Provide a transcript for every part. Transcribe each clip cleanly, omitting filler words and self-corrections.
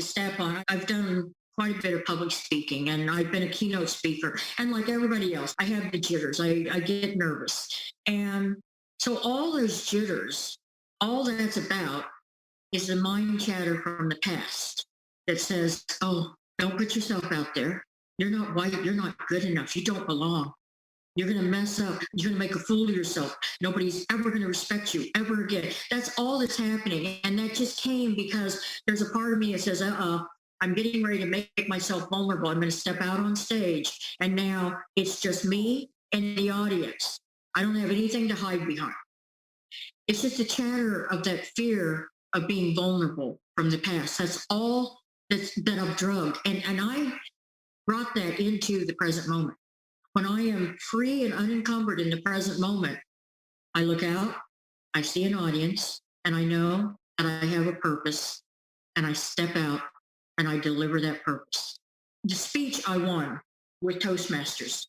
to step on. I've done quite a bit of public speaking, and I've been a keynote speaker. And like everybody else, I have the jitters. I get nervous. And so all those jitters, all that's about is the mind chatter from the past that says, oh, don't put yourself out there. You're not white. You're not good enough. You don't belong. You're going to mess up. You're going to make a fool of yourself. Nobody's ever going to respect you ever again. That's all that's happening. And that just came because there's a part of me that says, I'm getting ready to make myself vulnerable. I'm going to step out on stage. And now it's just me and the audience. I don't have anything to hide behind. It's just a chatter of that fear of being vulnerable from the past. That's all that I've drugged. And I brought that into the present moment. When I am free and unencumbered in the present moment, I look out, I see an audience, and I know that I have a purpose, and I step out and I deliver that purpose. The speech I won with Toastmasters,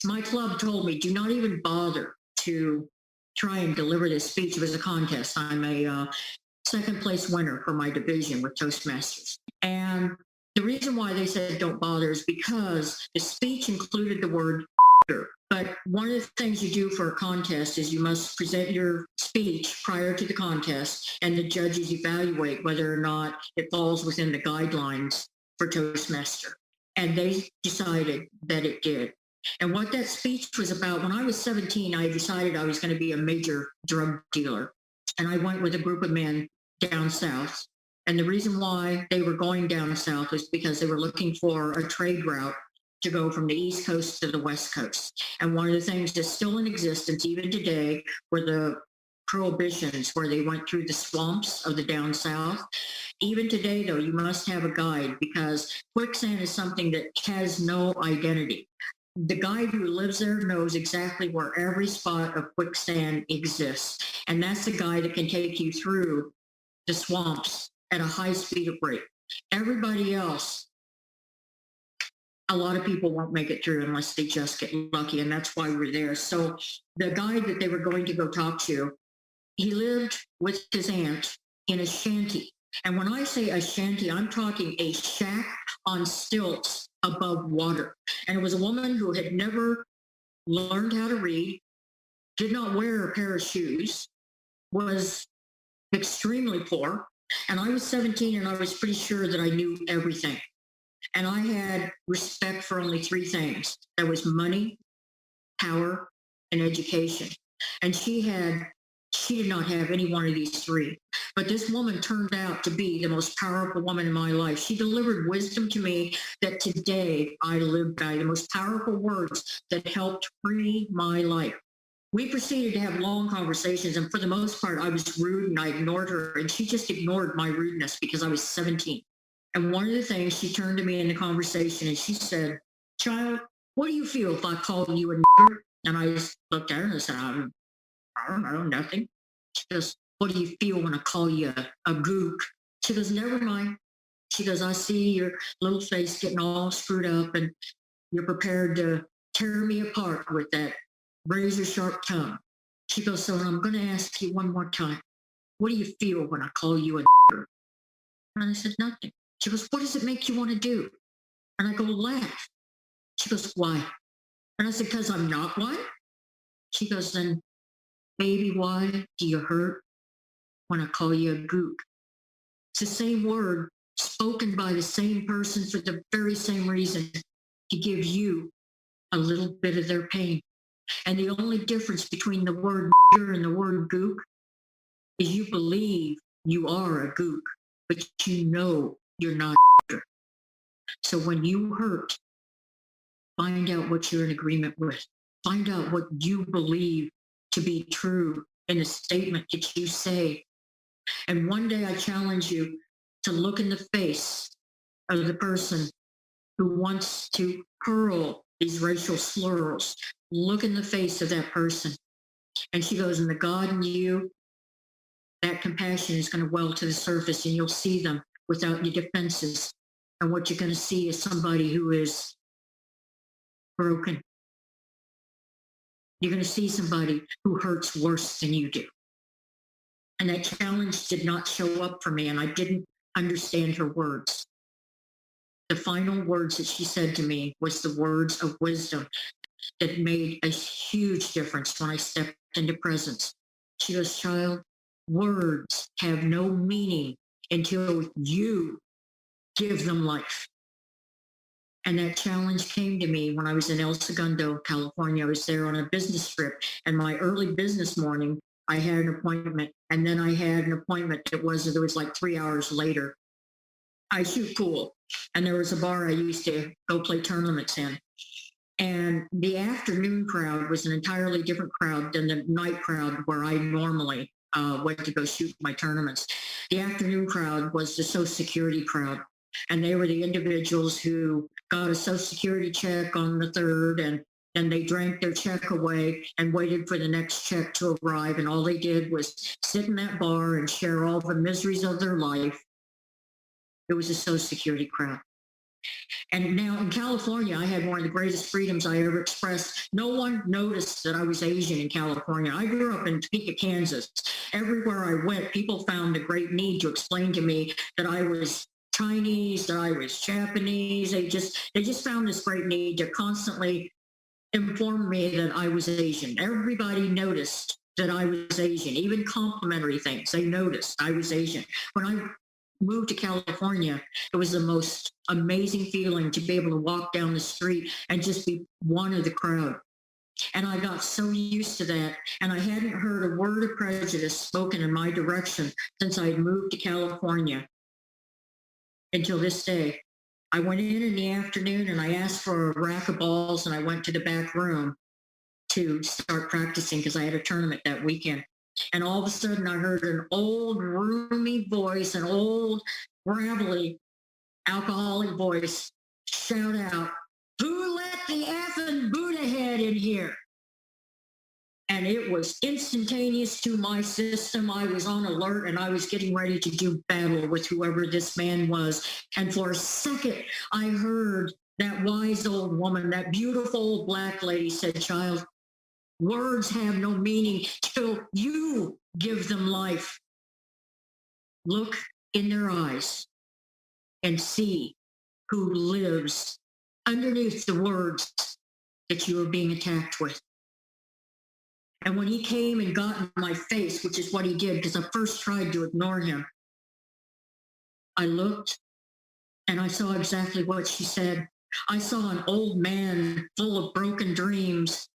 my club told me, do not even bother to try and deliver this speech. It was a contest. I'm a second place winner for my division with Toastmasters. And the reason why they said don't bother is because the speech included the word but one of the things you do for a contest is you must present your speech prior to the contest, and the judges evaluate whether or not it falls within the guidelines for Toastmaster. And they decided that it did. And what that speech was about, when I was 17, I decided I was going to be a major drug dealer. And I went with a group of men down south. And the reason why they were going down south was because they were looking for a trade route to go from the East Coast to the West Coast. And one of the things that's still in existence, even today, were the prohibitions where they went through the swamps of the down south. Even today, though, you must have a guide because quicksand is something that has no identity. The guide who lives there knows exactly where every spot of quicksand exists. And that's the guy that can take you through the swamps at a high speed of rate. Everybody else, a lot of people won't make it through unless they just get lucky, and that's why we're there. So the guy that they were going to go talk to, he lived with his aunt in a shanty. And when I say a shanty, I'm talking a shack on stilts above water. And it was a woman who had never learned how to read, did not wear a pair of shoes, was extremely poor. And I was 17 and I was pretty sure that I knew everything. And I had respect for only three things. There was money, power, and education. And she did not have any one of these three. But this woman turned out to be the most powerful woman in my life. She delivered wisdom to me that today I live by, the most powerful words that helped free my life. We proceeded to have long conversations, and for the most part, I was rude and I ignored her, and she just ignored my rudeness because I was 17. And one of the things, she turned to me in the conversation and she said, "Child, what do you feel if I call you a nigger?" And I just looked at her and I said, I don't know, nothing. She goes, "What do you feel when I call you a gook?" She goes, "Never mind." She goes, "I see your little face getting all screwed up and you're prepared to tear me apart with that razor sharp tongue." She goes, "So I'm going to ask you one more time. What do you feel when I call you a nigger?" And I said, "Nothing." She goes, "What does it make you want to do?" And I go, "Laugh." She goes, "Why?" And I said, "Because I'm not one." She goes, "Then, baby, why do you hurt when I call you a gook?" It's the same word spoken by the same person for the very same reason, to give you a little bit of their pain. And the only difference between the word nigger and the word gook is you believe you are a gook, but you know you're not a nigger. So when you hurt, find out what you're in agreement with. Find out what you believe to be true in a statement that you say. And one day I challenge you to look in the face of the person who wants to hurl these racial slurs. Look in the face of that person. And she goes, "And the God in you, that compassion is going to well to the surface and you'll see them without any defenses. And what you're going to see is somebody who is broken. You're going to see somebody who hurts worse than you do." And that challenge did not show up for me, and I didn't understand her words. the final words that she said to me was the words of wisdom that made a huge difference when I stepped into presence. She goes, child, words have no meaning until you give them life. And that challenge came to me when I was in El Segundo, California. I was there on a business trip, and my early business morning, I had an appointment, and then I had an appointment that was like 3 hours later. I shoot pool, and there was a bar I used to go play tournaments in. And the afternoon crowd was an entirely different crowd than the night crowd where I normally went to go shoot my tournaments. The afternoon crowd was the Social Security crowd. And they were the individuals who got a Social Security check on the 3rd, and then they drank their check away and waited for the next check to arrive. And all they did was sit in that bar and share all the miseries of their life. It was a Social Security crowd. And now in California, I had one of the greatest freedoms I ever expressed. No one noticed that I was Asian in California. I grew up in Topeka, Kansas. Everywhere I went, people found a great need to explain to me that I was Chinese, that I was Japanese. They just found this great need to constantly inform me that I was Asian. Everybody noticed that I was Asian, even complimentary things. They noticed I was Asian. When I moved to California, it was the most amazing feeling to be able to walk down the street and just be one of the crowd. And I got so used to that. And I hadn't heard a word of prejudice spoken in my direction since I had moved to California until this day. I went in the afternoon and I asked for a rack of balls, and I went to the back room to start practicing because I had a tournament that weekend. And all of a sudden I heard an old roomy voice, an old gravelly alcoholic voice shout out, "Who let the effing Buddha head in here?" And it was instantaneous to my system. I was on alert and I was getting ready to do battle with whoever this man was. And for a second, I heard that wise old woman, that beautiful old black lady said, "Child, words have no meaning till you give them life. Look in their eyes and see who lives underneath the words that you are being attacked with." And when he came and got in my face, which is what he did, because I first tried to ignore him, I looked and I saw exactly what she said. I saw an old man full of broken dreams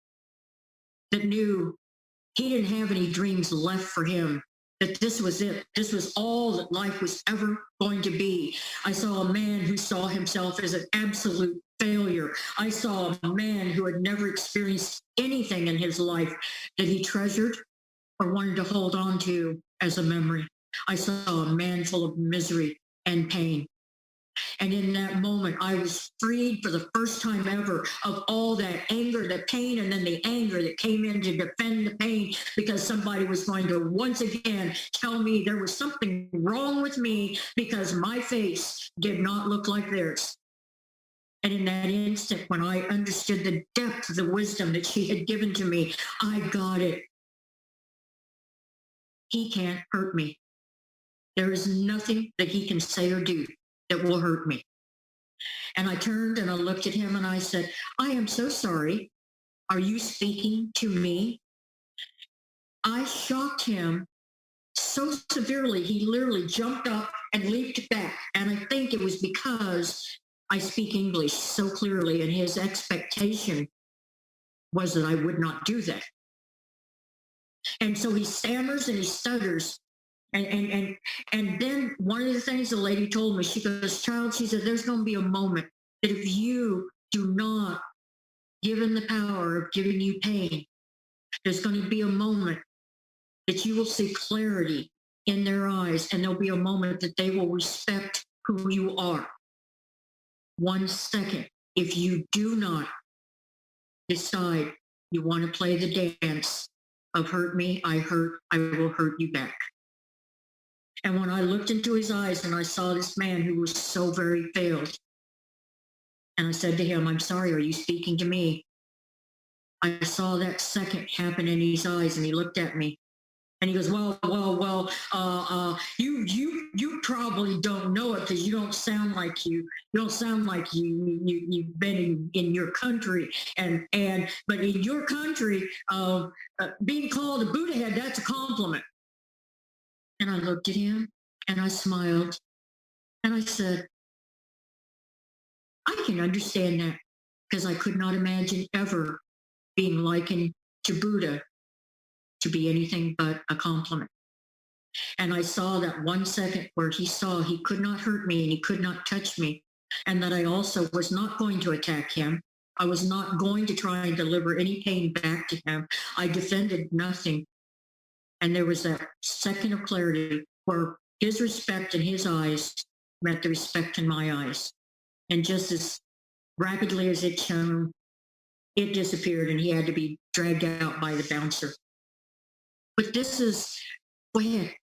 that knew he didn't have any dreams left for him, that this was it. This was all that life was ever going to be. I saw a man who saw himself as an absolute failure. I saw a man who had never experienced anything in his life that he treasured or wanted to hold on to as a memory. I saw a man full of misery and pain. And in that moment, I was freed for the first time ever of all that anger, the pain, and then the anger that came in to defend the pain because somebody was going to once again tell me there was something wrong with me because my face did not look like theirs. And in that instant, when I understood the depth of the wisdom that she had given to me, I got it. He can't hurt me. There is nothing that he can say or do that will hurt me. And I turned and I looked at him and I said, "I am so sorry. Are you speaking to me?" I shocked him so severely, he literally jumped up and leaped back. And I think it was because I speak English so clearly, and his expectation was that I would not do that. And so he stammers and he stutters. And then one of the things the lady told me, she goes, "Child," she said, "there's going to be a moment that if you do not give him the power of giving you pain, there's going to be a moment that you will see clarity in their eyes, and there'll be a moment that they will respect who you are. 1 second, if you do not decide you want to play the dance of hurt me, I will hurt you back." And when I looked into his eyes and I saw this man who was so very failed, and I said to him, "I'm sorry, are you speaking to me?" I saw that second happen in his eyes, and he looked at me And he goes, you probably don't know it because you don't sound like you've been in your country, but in your country, being called a Buddha head, that's a compliment. And I looked at him and I smiled and I said, I can understand that because I could not imagine ever being likened to Buddha to be anything but a compliment. And I saw that 1 second where he saw he could not hurt me and he could not touch me, and that I also was not going to attack him. I was not going to try and deliver any pain back to him. I defended nothing. And there was that second of clarity where his respect in his eyes met the respect in my eyes. And just as rapidly as it shone, it disappeared and he had to be dragged out by the bouncer. But this is, go ahead.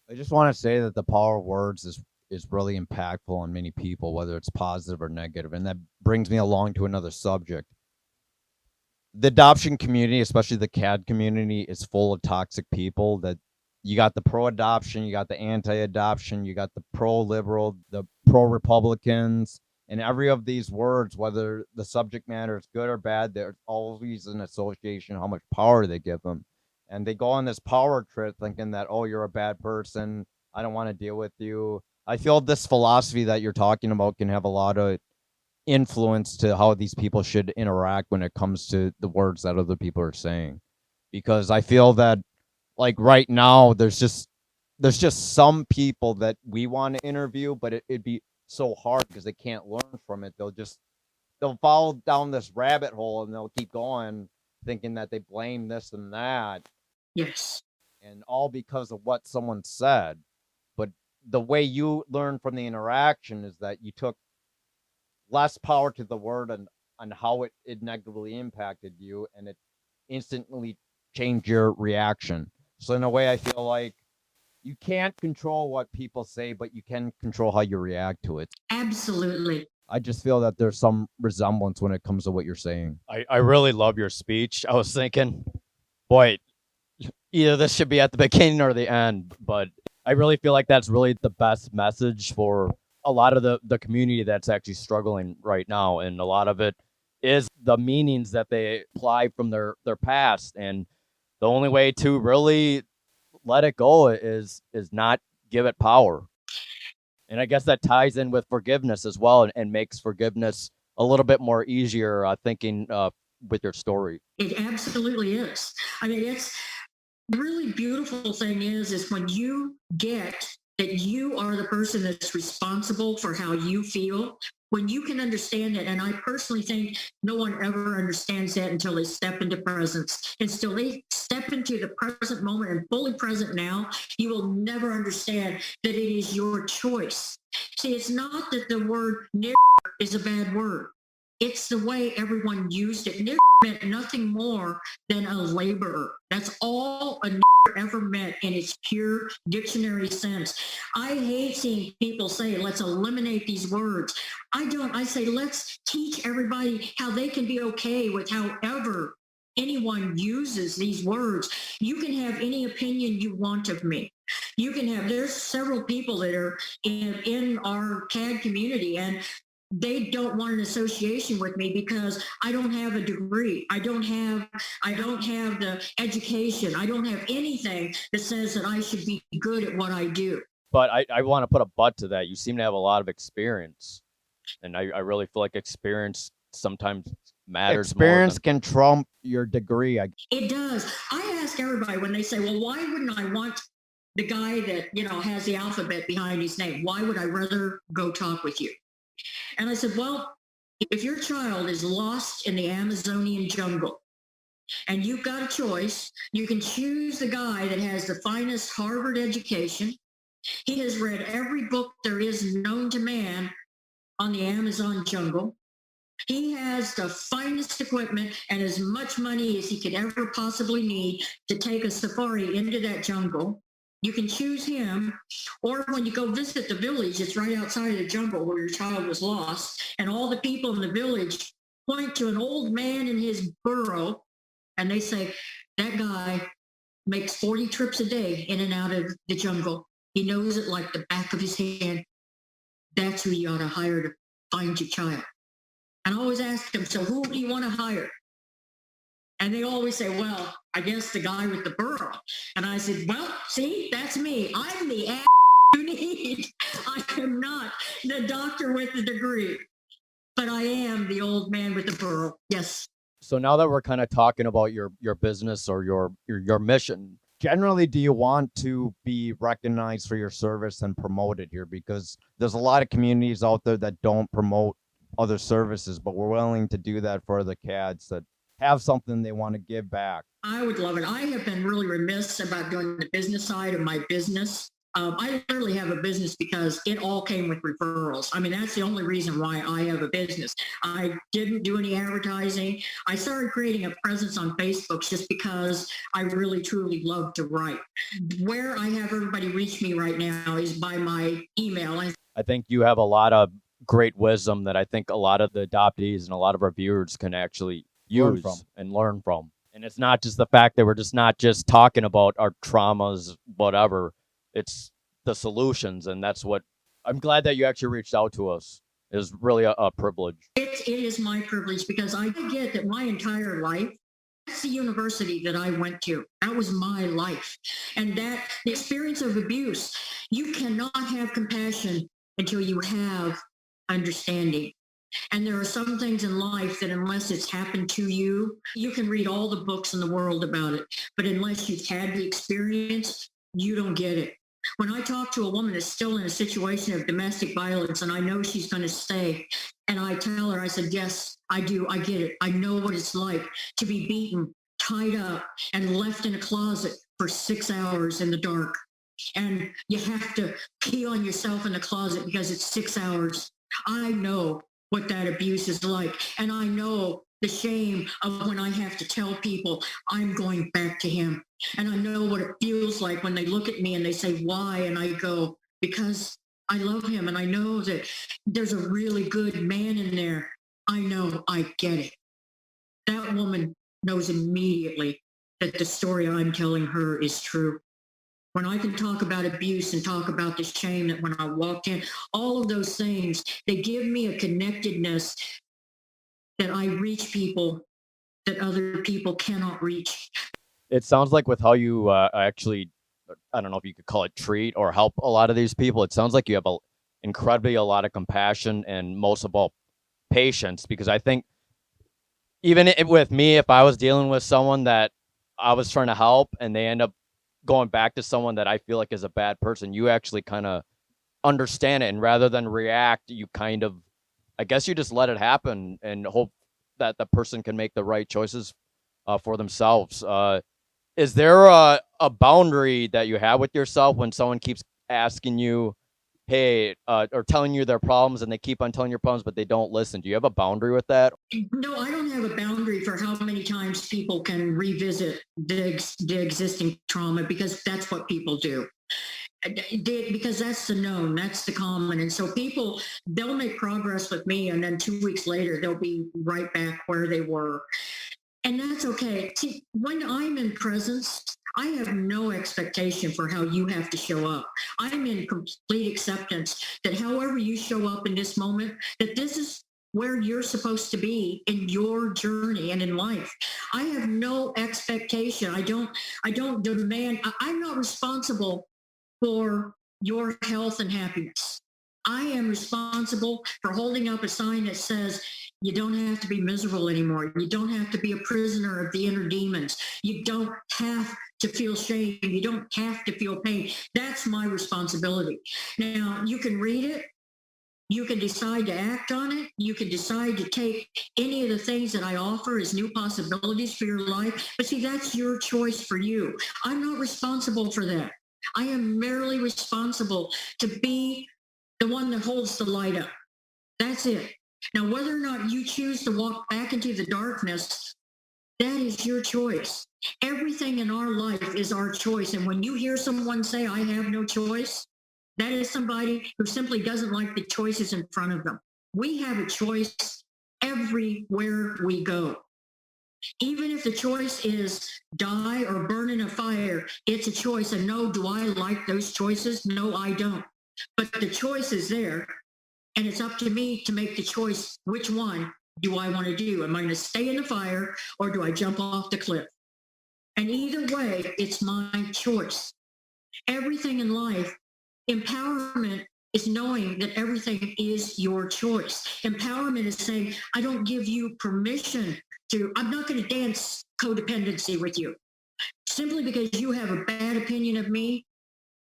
I just want to say that the power of words is really impactful on many people, whether it's positive or negative. And that brings me along to another subject. The adoption community, especially the CAD community, is full of toxic people. That you got the pro-adoption, you got the anti-adoption, you got the pro-liberal, the pro-Republicans, and every of these words, whether the subject matter is good or bad, there's always an association how much power they give them. And they go on this power trip thinking that, oh, you're a bad person, I don't want to deal with you. I feel this philosophy that you're talking about can have a lot of influence to how these people should interact when it comes to the words that other people are saying. Because I feel that, like, right now, there's just some people that we want to interview, but it'd be so hard because they can't learn from it. They'll fall down this rabbit hole and they'll keep going, thinking that they blame this and that. Yes. And all because of what someone said. But the way you learn from the interaction is that you took less power to the word and how it negatively impacted you, and it instantly changed your reaction. So in a way, I feel like you can't control what people say, but you can control how you react to it. Absolutely. I just feel that there's some resemblance when it comes to what you're saying. I really love your speech. I was thinking, boy, either this should be at the beginning or the end, but I really feel like that's really the best message for a lot of the community that's actually struggling right now. And a lot of it is the meanings that they apply from their past. And the only way to really let it go is not give it power. And I guess that ties in with forgiveness as well, and makes forgiveness a little bit more easier, thinking with your story. It absolutely is. I mean, it's the really beautiful thing is when you get that you are the person that's responsible for how you feel, when you can understand it. And I personally think no one ever understands that until they step into presence. Until they step into the present moment and fully present now, you will never understand that it is your choice. See, it's not that the word nigger is a bad word. It's the way everyone used it. Nigger meant nothing more than a laborer. That's all a nigger ever meant in its pure dictionary sense. I hate seeing people say, let's eliminate these words. I say, let's teach everybody how they can be okay with however anyone uses these words. You can have any opinion you want of me. There's several people that are in our CAD community, and they don't want an association with me because I don't have a degree. I don't have the education. I don't have anything that says that I should be good at what I do. But I want to put a but to that. You seem to have a lot of experience. And I really feel like experience sometimes matters. Experience can trump your degree. It does. I ask everybody when they say, well, why wouldn't I want the guy that, has the alphabet behind his name? Why would I rather go talk with you? And I said, well, if your child is lost in the Amazonian jungle and you've got a choice, you can choose the guy that has the finest Harvard education. He has read every book there is known to man on the Amazon jungle. He has the finest equipment and as much money as he could ever possibly need to take a safari into that jungle. You can choose him, or when you go visit the village, it's right outside of the jungle where your child was lost, and all the people in the village point to an old man in his burrow, and they say, that guy makes 40 trips a day in and out of the jungle. He knows it like the back of his hand. That's who you ought to hire to find your child. And I always ask them, so who do you want to hire? And they always say, well, I guess the guy with the burro. And I said, well, see, that's me. I'm the ass you need. I am not the doctor with the degree, but I am the old man with the burro. Yes. So now that we're kind of talking about your business or your mission, Generally, do you want to be recognized for your service and promoted here? Because there's a lot of communities out there that don't promote other services, but we're willing to do that for the CADs that have something they want to give back. I would love it. I have been really remiss about doing the business side of my business. I literally have a business because it all came with referrals. I mean, that's the only reason why I have a business. I didn't do any advertising. I started creating a presence on Facebook just because I really, truly love to write. Where I have everybody reach me right now is by my email. And I think you have a lot of great wisdom that I think a lot of the adoptees and a lot of our viewers can actually Learn use from. and learn from. And it's not just the fact that we're just not just talking about our traumas, whatever. It's the solutions, and that's what I'm glad that you actually reached out to us. It is really a privilege. it is my privilege because I get that my entire life, that's the university that I went to. That was my life. And that the experience of abuse, you cannot have compassion until you have understanding. And there are some things in life that unless it's happened to you, you can read all the books in the world about it. But unless you've had the experience, you don't get it. When I talk to a woman that's still in a situation of domestic violence and I know she's going to stay, and I tell her, I said, yes, I do. I get it. I know what it's like to be beaten, tied up, and left in a closet for 6 hours in the dark. And you have to pee on yourself in the closet because it's 6 hours. I know what that abuse is like. And I know the shame of when I have to tell people I'm going back to him. And I know what it feels like when they look at me and they say, why? And I go, because I love him. And I know that there's a really good man in there. I know, I get it. That woman knows immediately that the story I'm telling her is true. When I can talk about abuse and talk about the shame that when I walked in, all of those things, they give me a connectedness that I reach people that other people cannot reach. It sounds like with how you actually, I don't know if you could call it treat or help a lot of these people, it sounds like you have incredibly a lot of compassion and most of all patience, because I think even with me, if I was dealing with someone that I was trying to help and they end up going back to someone that I feel like is a bad person, you actually kind of understand it, and rather than react, you kind of, I guess you just let it happen and hope that the person can make the right choices for themselves. Is there a boundary that you have with yourself when someone keeps asking you, hey, or telling you their problems and they keep on telling your problems, but they don't listen? Do you have a boundary with that? No, I don't have a boundary for how many times people can revisit the existing trauma because that's what people do. Because that's the known, that's the common. And so people, they'll make progress with me and then 2 weeks later, they'll be right back where they were. And that's okay. See, when I'm in presence, I have no expectation for how you have to show up. I'm in complete acceptance that however you show up in this moment, that this is where you're supposed to be in your journey and in life. I have no expectation. I don't demand. I'm not responsible for your health and happiness. I am responsible for holding up a sign that says, you don't have to be miserable anymore. You don't have to be a prisoner of the inner demons. You don't have to feel shame. You don't have to feel pain. That's my responsibility. Now, you can read it. You can decide to act on it. You can decide to take any of the things that I offer as new possibilities for your life. But see, that's your choice for you. I'm not responsible for that. I am merely responsible to be the one that holds the light up. That's it. Now, whether or not you choose to walk back into the darkness, that is your choice. Everything in our life is our choice. And when you hear someone say, I have no choice, that is somebody who simply doesn't like the choices in front of them. We have a choice everywhere we go. Even if the choice is die or burn in a fire, it's a choice. And no, do I like those choices? No, I don't. But the choice is there. And it's up to me to make the choice. Which one do I want to do? Am I going to stay in the fire or do I jump off the cliff? And either way, it's my choice. Everything in life, empowerment is knowing that everything is your choice. Empowerment is saying, I don't give you permission I'm not going to dance codependency with you. Simply because you have a bad opinion of me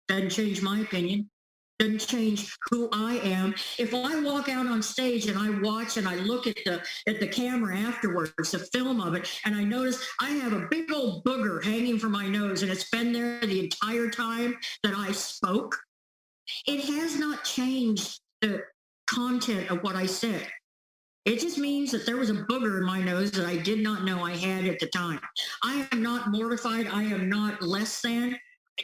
doesn't change my opinion, doesn't change who I am. If I walk out on stage and I watch and I look at the camera afterwards, the film of it, and I notice I have a big old booger hanging from my nose and it's been there the entire time that I spoke, it has not changed the content of what I said. It just means that there was a booger in my nose that I did not know I had at the time. I am not mortified. I am not less than.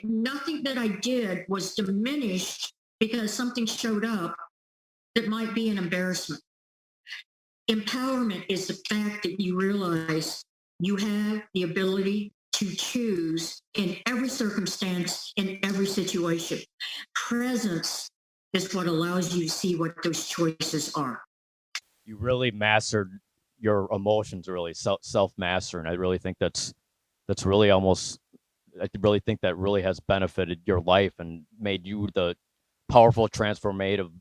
Nothing that I did was diminished because something showed up that might be an embarrassment. Empowerment is the fact that you realize you have the ability to choose in every circumstance, in every situation. Presence is what allows you to see what those choices are. You really mastered your emotions, really self-master, and I really think that's really almost. I really think that really has benefited your life and made you the powerful transformative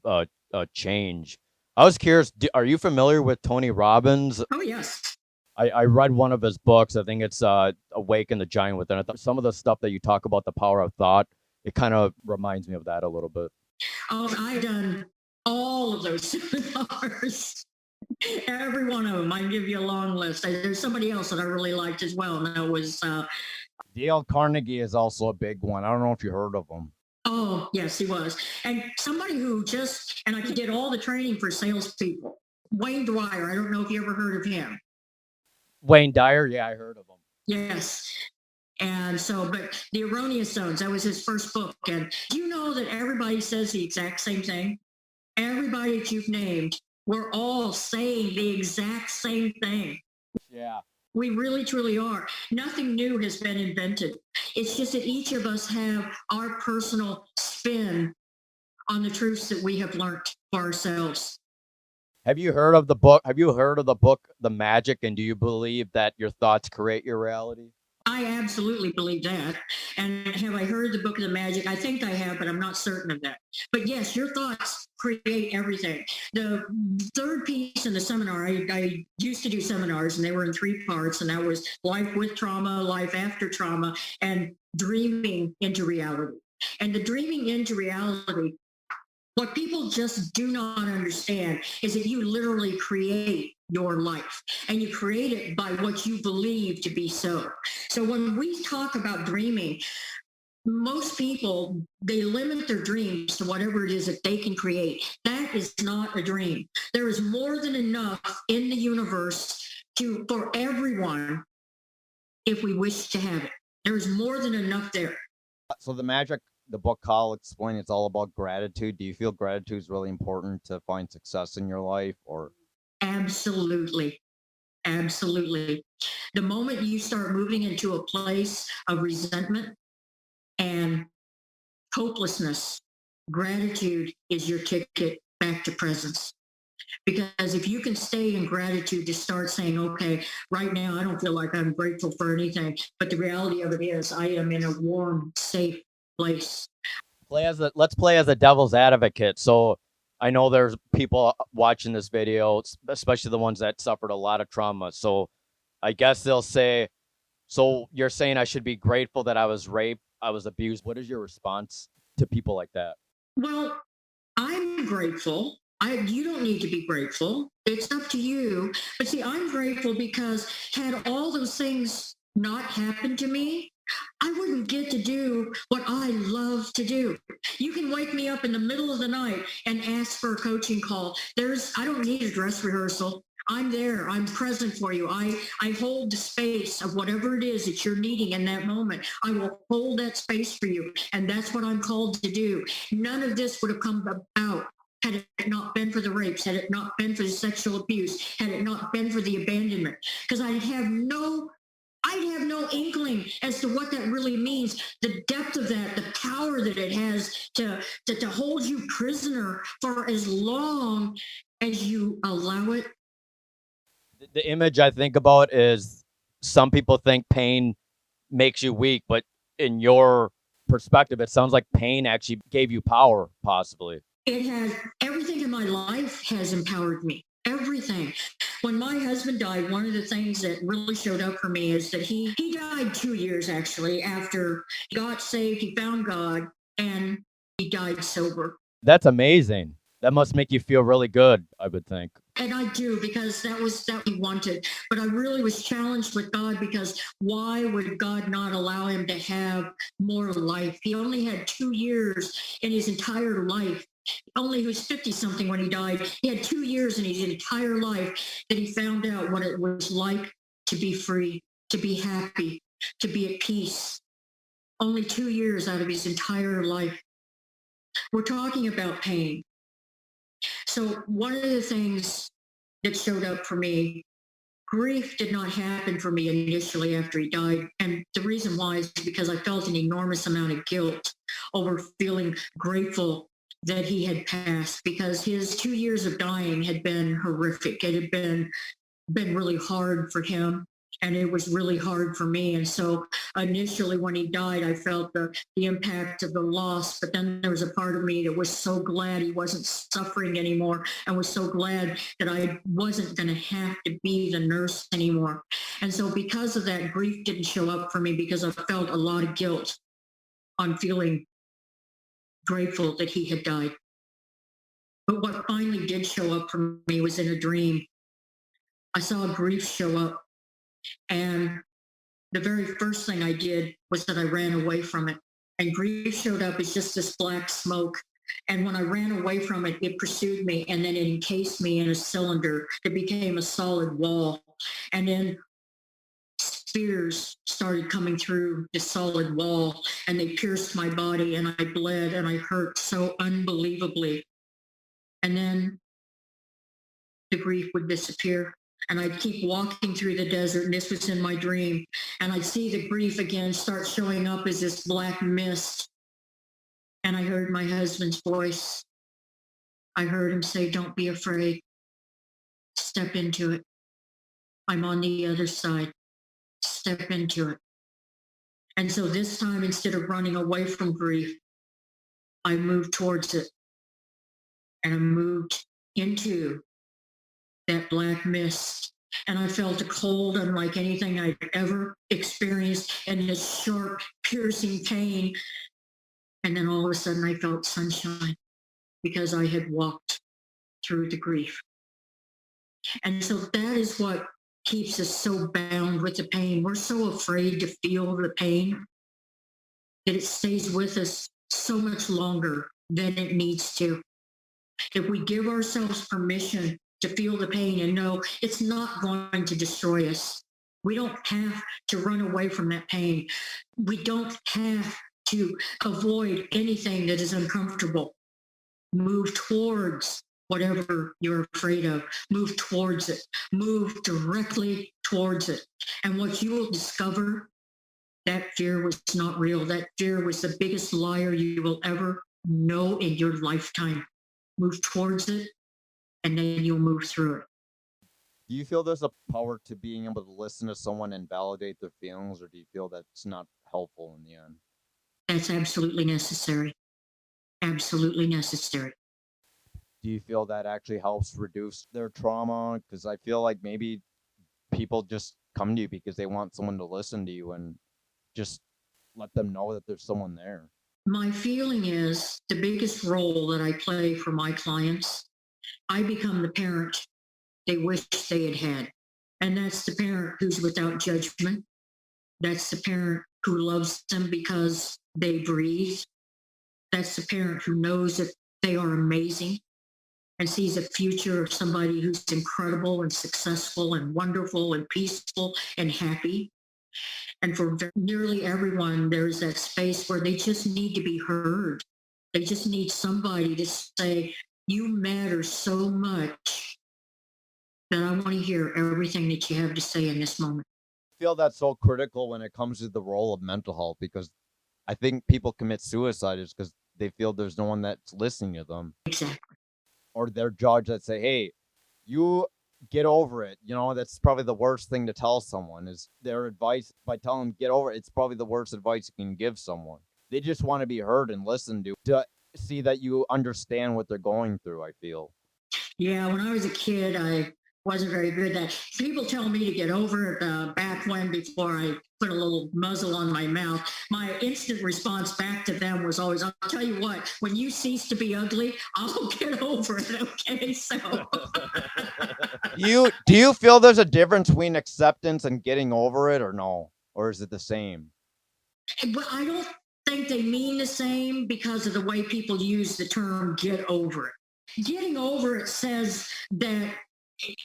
change. I was curious, are you familiar with Tony Robbins? Oh, yes. I read one of his books. I think it's Awaken the Giant Within. I thought some of the stuff that you talk about, the power of thought, it kind of reminds me of that a little bit. Oh, I've done all of those seminars. Every one of them. I can give you a long list. There's somebody else that I really liked as well, and that was Dale Carnegie is also a big one. I don't know if you heard of him. Oh, yes, he was. And somebody who and I did all the training for salespeople. Wayne Dyer, I don't know if you ever heard of him. Wayne Dyer, yeah, I heard of him. Yes. And so, but The Erroneous Zones, that was his first book. And do you know that everybody says the exact same thing? Everybody that you've named, we're all saying the exact same thing. Yeah. We really, truly are. Nothing new has been invented. It's just that each of us have our personal spin on the truths that we have learned for ourselves. Have you heard of the book? The Magic? And do you believe that your thoughts create your reality? I absolutely believe that. And have I heard the book of the Magic? I think I have, but I'm not certain of that. But yes, your thoughts create everything. The third piece in the seminar, I used to do seminars and they were in 3 parts, and that was life with trauma, life after trauma, and dreaming into reality. And the dreaming into reality, what people just do not understand is that you literally create your life, and you create it by what you believe to be so. So when we talk about dreaming, most people, they limit their dreams to whatever it is that they can create. That is not a dream. There is more than enough in the universe for everyone if we wish to have it. There is more than enough there. So the book I'll explain, it's all about gratitude. Do you feel gratitude is really important to find success in your life, or? Absolutely. Absolutely. The moment you start moving into a place of resentment and hopelessness, gratitude is your ticket back to presence. Because if you can stay in gratitude to start saying, okay, right now I don't feel like I'm grateful for anything, but the reality of it is I am in a warm, safe place. Let's play as a devil's advocate. So I know there's people watching this video, especially the ones that suffered a lot of trauma. So I guess they'll say, so you're saying I should be grateful that I was raped, I was abused. What is your response to people like that? Well, I'm grateful. You don't need to be grateful. It's up to you. But see, I'm grateful because had all those things not happened to me, I wouldn't get to do what I love to do. You can wake me up in the middle of the night and ask for a coaching call. I don't need a dress rehearsal. I'm there. I'm present for you. I hold the space of whatever it is that you're needing in that moment. I will hold that space for you. And that's what I'm called to do. None of this would have come about had it not been for the rapes, had it not been for the sexual abuse, had it not been for the abandonment, because I'd have no inkling as to what that really means, the depth of that, the power that it has to hold you prisoner for as long as you allow it. The image I think about is some people think pain makes you weak, but in your perspective, it sounds like pain actually gave you power, possibly. It has, everything in my life has empowered me. Everything. When my husband died, one of the things that really showed up for me is that he died 2 years actually after he got saved, he found God, and he died sober. That's amazing. That must make you feel really good, I would think. And I do, because that was that he wanted. But I really was challenged with God, because why would God not allow him to have more life? He only had 2 years in his entire life. Only he was 50 something when he died. He had 2 years in his entire life that he found out what it was like to be free, to be happy, to be at peace. Only 2 years out of his entire life. We're talking about pain. So one of the things that showed up for me, grief did not happen for me initially after he died. And the reason why is because I felt an enormous amount of guilt over feeling grateful that he had passed, because his 2 years of dying had been horrific. It had been really hard for him, and it was really hard for me. And so initially when he died, I felt the impact of the loss, but then there was a part of me that was so glad he wasn't suffering anymore, and was so glad that I wasn't going to have to be the nurse anymore. And so because of that, grief didn't show up for me, because I felt a lot of guilt on feeling grateful that he had died. But what finally did show up for me was in a dream. I saw grief show up, and the very first thing I did was that I ran away from it. And grief showed up as just this black smoke. And when I ran away from it, it pursued me, and then it encased me in a cylinder. It became a solid wall. And then spears started coming through the solid wall, and they pierced my body, and I bled, and I hurt so unbelievably. And then the grief would disappear. And I'd keep walking through the desert, and this was in my dream. And I'd see the grief again start showing up as this black mist. And I heard my husband's voice. I heard him say, "Don't be afraid. Step into it. I'm on the other side. Step into it." And so this time, instead of running away from grief, I moved towards it. And I moved into that black mist. And I felt a cold unlike anything I'd ever experienced, and this sharp, piercing pain. And then all of a sudden I felt sunshine, because I had walked through the grief. And so that is what keeps us so bound with the pain. We're so afraid to feel the pain that it stays with us so much longer than it needs to. If we give ourselves permission to feel the pain and know it's not going to destroy us, we don't have to run away from that pain. We don't have to avoid anything that is uncomfortable. Move towards whatever you're afraid of. Move towards it. Move directly towards it. And what you will discover, that fear was not real. That fear was the biggest liar you will ever know in your lifetime. Move towards it, and then you'll move through it. Do you feel there's a power to being able to listen to someone and validate their feelings, or do you feel that's not helpful in the end? That's absolutely necessary. Absolutely necessary. Do you feel that actually helps reduce their trauma? Because I feel like maybe people just come to you because they want someone to listen to you and just let them know that there's someone there. My feeling is the biggest role that I play for my clients, I become the parent they wish they had had. And that's the parent who's without judgment. That's the parent who loves them because they breathe. That's the parent who knows that they are amazing and sees a future of somebody who's incredible and successful and wonderful and peaceful and happy. And for nearly everyone, there's that space where they just need to be heard. They just need somebody to say, You matter so much that I want to hear everything that you have to say in this moment. I feel that's so critical when it comes to the role of mental health, because I think people commit suicide is because they feel there's no one that's listening to them, Exactly. or their judge that say, hey, you get over it. That's probably the worst thing to tell someone, is their advice. By telling them get over it, it's probably the worst advice you can give someone. They just want to be heard and listened to see that you understand what they're going through, I feel. Yeah, when I was a kid, I wasn't very good at that. People tell me to get over it back when, before I put a little muzzle on my mouth. My instant response back to them was always, I'll tell you what, when you cease to be ugly, I'll get over it. Okay. So, Do you feel there's a difference between acceptance and getting over it, or no? Or is it the same? but I don't think they mean the same because of the way people use the term get over it. Getting over it says that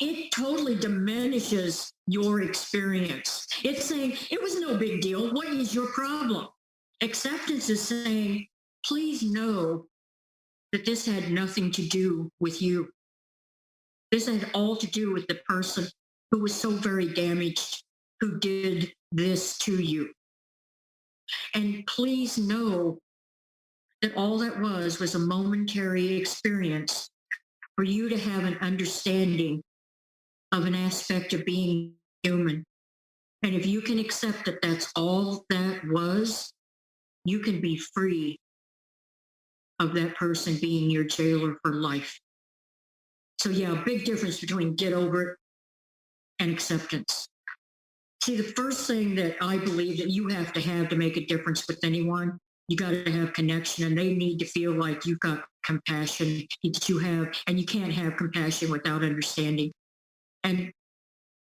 it totally diminishes your experience. It's saying it was no big deal. What is your problem? Acceptance is saying, please know that this had nothing to do with you. This had all to do with the person who was so very damaged, who did this to you. And please know that all that was a momentary experience for you to have an understanding of an aspect of being human. And if you can accept that that's all that was, you can be free of that person being your jailer for life. So, yeah, big difference between get over it and acceptance. See, the first thing that I believe that you have to make a difference with anyone, you got to have connection, and they need to feel like you've got compassion that you have, and you can't have compassion without understanding. And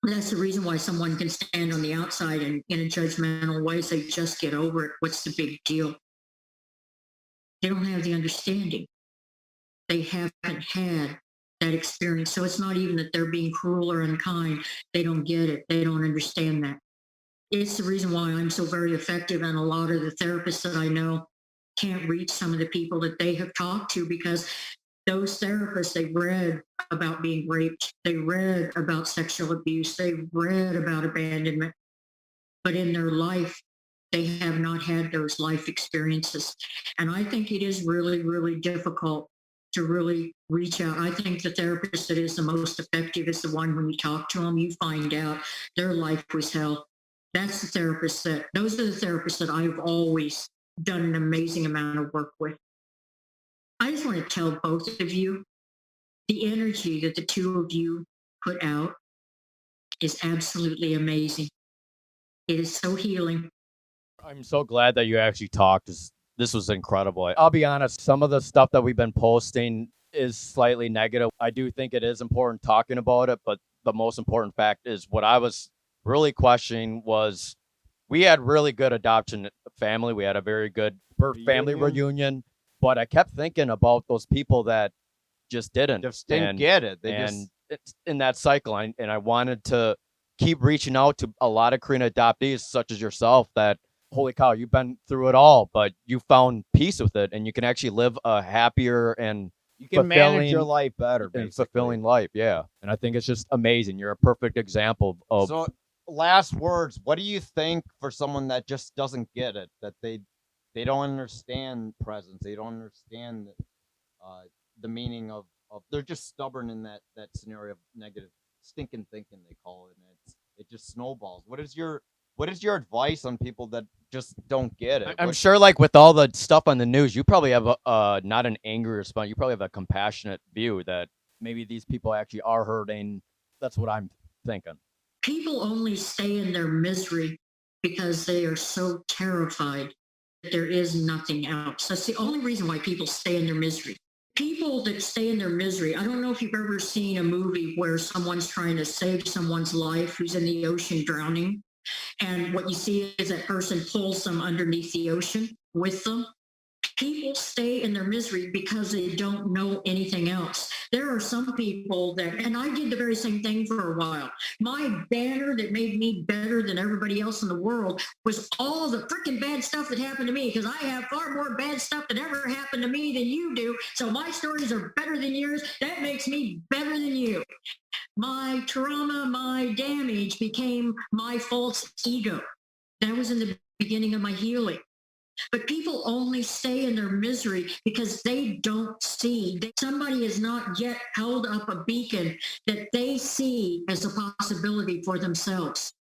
that's the reason why someone can stand on the outside and in a judgmental way say, just get over it. What's the big deal? They don't have the understanding. They haven't had that experience. So it's not even that they're being cruel or unkind. They don't get it. They don't understand that. It's the reason why I'm so very effective, and a lot of the therapists that I know can't reach some of the people that they have talked to, because those therapists, they read about being raped, they read about sexual abuse, they read about abandonment, but in their life, they have not had those life experiences. And I think it is really, really difficult to really reach out. I think the therapist that is the most effective is the one when you talk to them, you find out their life was hell. That's the therapist those are the therapists that I've always done an amazing amount of work with. I just want to tell both of you, the energy that the two of you put out is absolutely amazing. It is so healing. I'm so glad that you actually talked. This was incredible. I'll be honest, some of the stuff that we've been posting is slightly negative. I do think it is important talking about it, but the most important fact is what I was really questioning was we had really good adoption family. We had a very good birth family reunion, but I kept thinking about those people that just didn't Get it. It's in that cycle. And I wanted to keep reaching out to a lot of Korean adoptees such as yourself that, holy cow, you've been through it all, but you found peace with it, and you can actually live a happier and you can manage your life better, and fulfilling life. Yeah. And I think it's just amazing. You're a perfect example of. So, last words. What do you think for someone that just doesn't get it, that they don't understand presence, they don't understand the meaning of they're just stubborn in that scenario of negative stinking thinking, they call it, and it just snowballs. What is your advice on people that just don't get it? I'm sure, like with all the stuff on the news, you probably have a not an angry response. You probably have a compassionate view that maybe these people actually are hurting. That's what I'm thinking. People only stay in their misery because they are so terrified that there is nothing else. That's the only reason why people stay in their misery. People that stay in their misery, I don't know if you've ever seen a movie where someone's trying to save someone's life who's in the ocean drowning. And what you see is that person pulls them underneath the ocean with them. People stay in their misery because they don't know anything else. There are some people that, and I did the very same thing for a while. My banner that made me better than everybody else in the world was all the freaking bad stuff that happened to me, because I have far more bad stuff that ever happened to me than you do. So my stories are better than yours. That makes me better than you. My trauma, my damage became my false ego. That was in the beginning of my healing. But people only stay in their misery because they don't see. Somebody has not yet held up a beacon that they see as a possibility for themselves.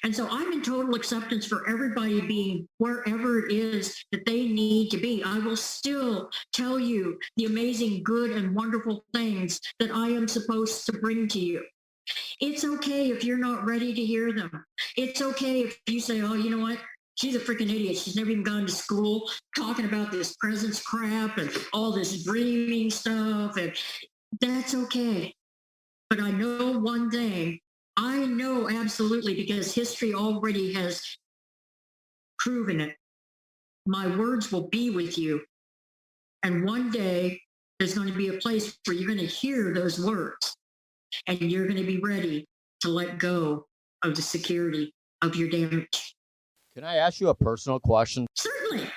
And so I'm in total acceptance for everybody being wherever it is that they need to be. I will still tell you the amazing, good, and wonderful things that I am supposed to bring to you. It's okay if you're not ready to hear them. It's okay if you say, oh, you know what? She's a freaking idiot. She's never even gone to school, talking about this presence crap and all this dreaming stuff. And that's okay. But I know one thing. I know absolutely, because history already has proven it. My words will be with you. And one day there's going to be a place where you're going to hear those words, and you're going to be ready to let go of the security of your damage. Can I ask you a personal question? Certainly.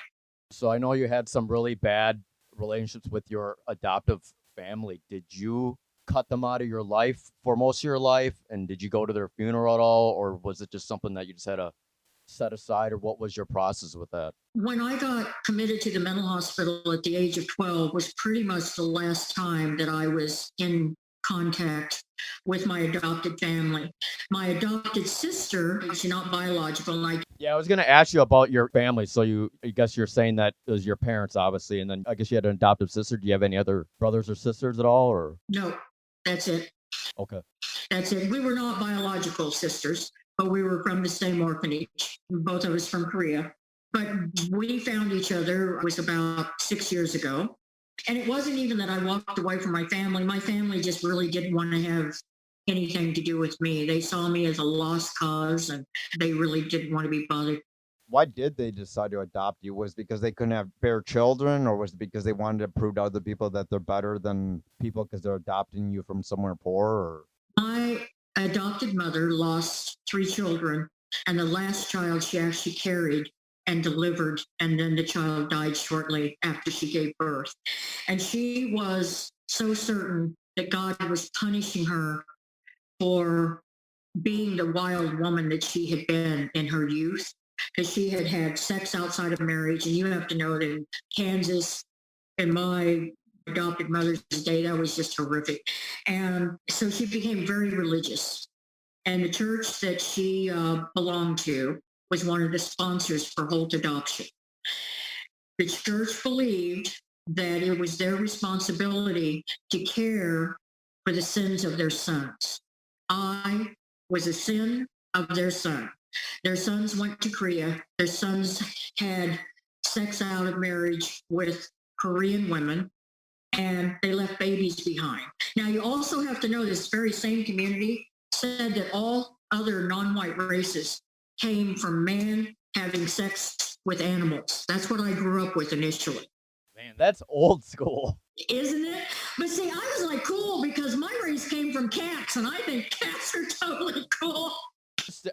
So I know you had some really bad relationships with your adoptive family. Did you cut them out of your life for most of your life? And did you go to their funeral at all? Or was it just something that you just had to set aside? Or what was your process with that? When I got committed to the mental hospital at the age of 12 was pretty much the last time that I was in contact with my adopted family. My adopted sister, she's not biological, and Yeah, I was going to ask you about your family. So I guess you're saying that it was your parents, obviously, and then I guess you had an adoptive sister. Do you have any other brothers or sisters at all? Or no, that's it. okay, That's it. We were not biological sisters, but we were from the same orphanage. Both of us from Korea. But we found each other, it was about 6 years ago. And it wasn't even that I walked away from my family. My family just really didn't want to have anything to do with me. They saw me as a lost cause, and they really didn't want to be bothered. Why did they decide to adopt you? Was it because they couldn't have bear children, or was it because they wanted to prove to other people that they're better than people because they're adopting you from somewhere poor? Or My adopted mother lost 3 children, and the last child she actually carried and delivered, and then the child died shortly after she gave birth. And she was so certain that God was punishing her for being the wild woman that she had been in her youth, because she had had sex outside of marriage. And you have to know that in Kansas, in my adopted mother's day, that was just horrific. And so she became very religious. And the church that she belonged to was one of the sponsors for Holt Adoption. The church believed that it was their responsibility to care for the sins of their sons. I was a sin of their son. Their sons went to Korea. Their sons had sex out of marriage with Korean women, and they left babies behind. Now, you also have to know this very same community said that all other non-white races came from man having sex with animals. That's what I grew up with initially. man, that's old school. Isn't it? But see, I was like, cool, because my race came from cats, and I think cats are totally cool.